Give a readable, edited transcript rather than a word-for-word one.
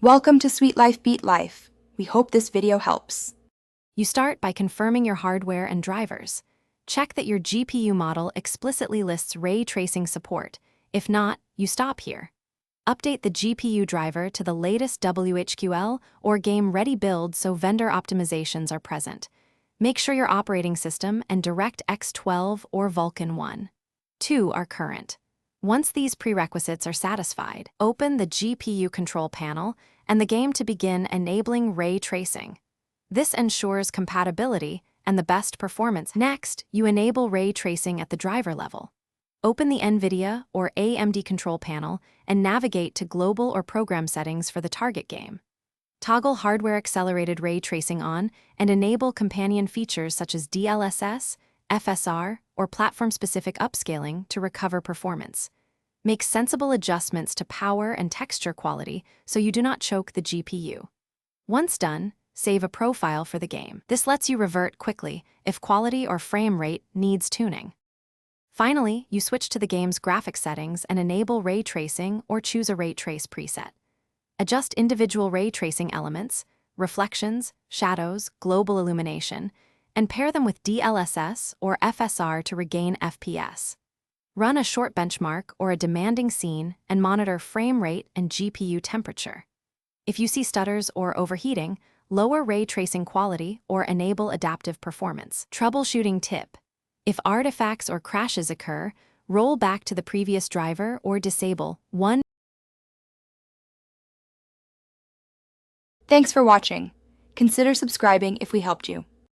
Welcome to Sweet Life Beat Life. We hope this video helps. You start by confirming your hardware and drivers. Check that your GPU model explicitly lists ray tracing support. If not, you stop here. Update the GPU driver to the latest WHQL or game-ready build so vendor optimizations are present. Make sure your operating system and DirectX 12 or Vulkan 1. 2 are current. Once these prerequisites are satisfied, open the GPU control panel and the game to begin enabling ray tracing. This ensures compatibility and the best performance. Next, you enable ray tracing at the driver level. Open the NVIDIA or AMD control panel and navigate to global or program settings for the target game. Toggle hardware-accelerated ray tracing on and enable companion features such as DLSS, FSR, or platform-specific upscaling to recover performance. Make sensible adjustments to power and texture quality so you do not choke the GPU. Once done, save a profile for the game. This lets you revert quickly if quality or frame rate needs tuning. Finally, you switch to the game's graphics settings and enable ray tracing or choose a ray trace preset. Adjust individual ray tracing elements, reflections, shadows, global illumination, and pair them with DLSS or FSR to regain FPS. Run a short benchmark or a demanding scene and monitor frame rate and GPU temperature. If you see stutters or overheating, lower ray tracing quality or enable adaptive performance. Troubleshooting tip: if artifacts or crashes occur, roll back to the previous driver or disable one. Thanks for watching. Consider subscribing if we helped you.